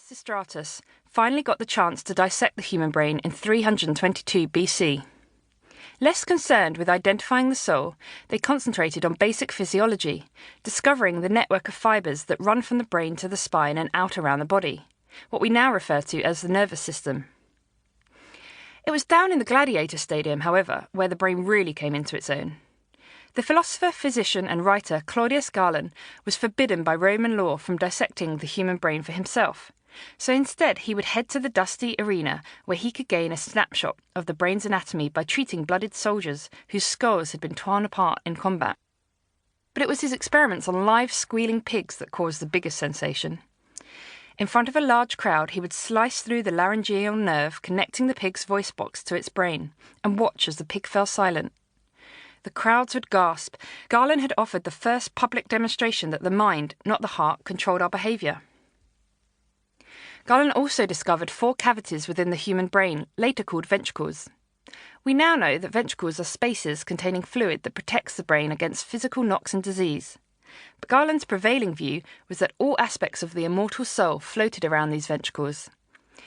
Pisistratus finally got the chance to dissect the human brain in 322 BC. Less concerned with identifying the soul, they concentrated on basic physiology, discovering the network of fibres that run from the brain to the spine and out around the body, what we now refer to as the nervous system. It was down in the gladiator stadium, however, where the brain really came into its own. The philosopher, physician and writer Claudius Galen was forbidden by Roman law from dissecting the human brain for himself, so instead he would head to the dusty arena where he could gain a snapshot of the brain's anatomy by treating blooded soldiers whose skulls had been torn apart in combat. But it was his experiments on live squealing pigs that caused the biggest sensation. In front of a large crowd, he would slice through the laryngeal nerve connecting the pig's voice box to its brain and watch as the pig fell silent. The crowds would gasp. Galen had offered the first public demonstration that the mind, not the heart, controlled our behaviour. Galen also discovered 4 cavities within the human brain, later called ventricles. We now know that ventricles are spaces containing fluid that protects the brain against physical knocks and disease. But Galen's prevailing view was that all aspects of the immortal soul floated around these ventricles.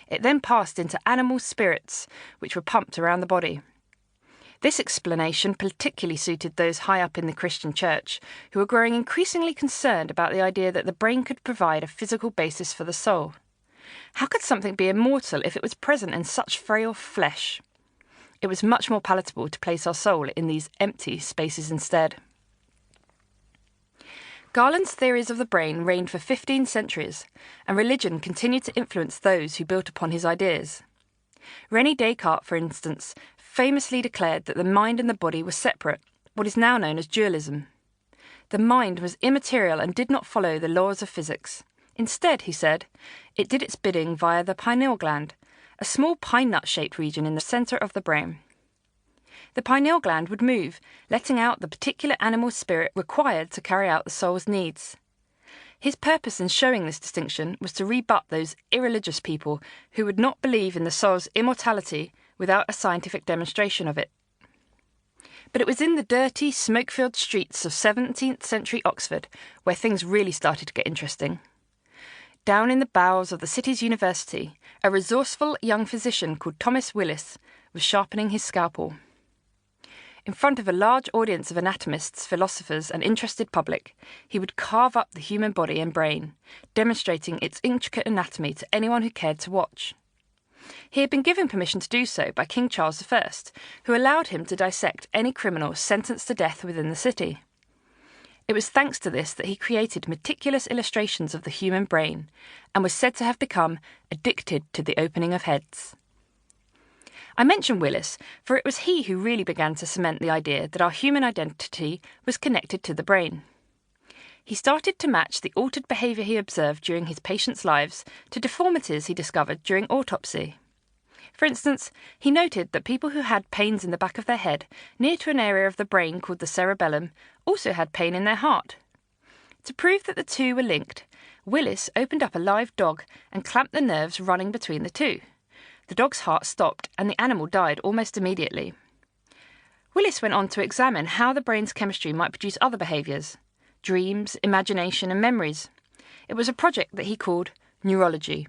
It then passed into animal spirits, which were pumped around the body. This explanation particularly suited those high up in the Christian church, who were growing increasingly concerned about the idea that the brain could provide a physical basis for the soul. How could something be immortal if it was present in such frail flesh? It was much more palatable to place our soul in these empty spaces instead. Galen's theories of the brain reigned for 15 centuries, and religion continued to influence those who built upon his ideas. René Descartes, for instance, famously declared that the mind and the body were separate, what is now known as dualism. The mind was immaterial and did not follow the laws of physics. Instead, he said, it did its bidding via the pineal gland, a small pine nut-shaped region in the centre of the brain. The pineal gland would move, letting out the particular animal spirit required to carry out the soul's needs. His purpose in showing this distinction was to rebut those irreligious people who would not believe in the soul's immortality without a scientific demonstration of it. But it was in the dirty, smoke-filled streets of 17th century Oxford where things really started to get interesting. Down in the bowels of the city's university, a resourceful young physician called Thomas Willis was sharpening his scalpel. In front of a large audience of anatomists, philosophers, and interested public, he would carve up the human body and brain, demonstrating its intricate anatomy to anyone who cared to watch. He had been given permission to do so by King Charles I, who allowed him to dissect any criminal sentenced to death within the city. It was thanks to this that he created meticulous illustrations of the human brain, and was said to have become addicted to the opening of heads. I mention Willis, for it was he who really began to cement the idea that our human identity was connected to the brain. He started to match the altered behaviour he observed during his patients' lives to deformities he discovered during autopsy. For instance, he noted that people who had pains in the back of their head, near to an area of the brain called the cerebellum, also had pain in their heart. To prove that the two were linked, Willis opened up a live dog and clamped the nerves running between the two. The dog's heart stopped and the animal died almost immediately. Willis went on to examine how the brain's chemistry might produce other behaviours: dreams, imagination and memories. It was a project that he called neurology.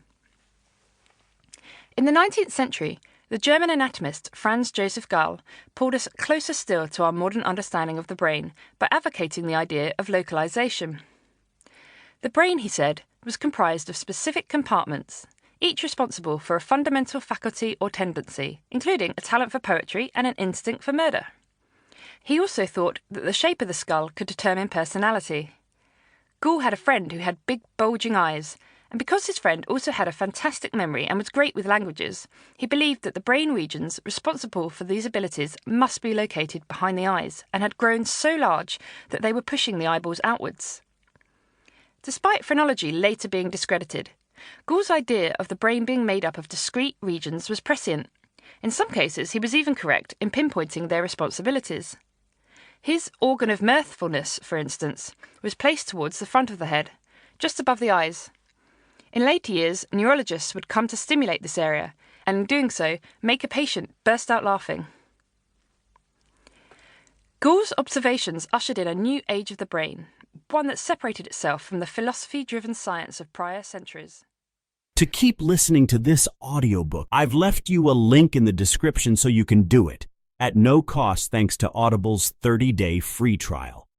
In the 19th century, the German anatomist Franz Joseph Gall pulled us closer still to our modern understanding of the brain by advocating the idea of localization. The brain, he said, was comprised of specific compartments, each responsible for a fundamental faculty or tendency, including a talent for poetry and an instinct for murder. He also thought that the shape of the skull could determine personality. Gall had a friend who had big, bulging eyes, and because his friend also had a fantastic memory and was great with languages, he believed that the brain regions responsible for these abilities must be located behind the eyes and had grown so large that they were pushing the eyeballs outwards. Despite phrenology later being discredited, Gall's idea of the brain being made up of discrete regions was prescient. In some cases, he was even correct in pinpointing their responsibilities. His organ of mirthfulness, for instance, was placed towards the front of the head, just above the eyes. In later years, neurologists would come to stimulate this area, and in doing so, make a patient burst out laughing. Gall's observations ushered in a new age of the brain, one that separated itself from the philosophy-driven science of prior centuries. To keep listening to this audiobook, I've left you a link in the description so you can do it, at no cost thanks to Audible's 30-day free trial.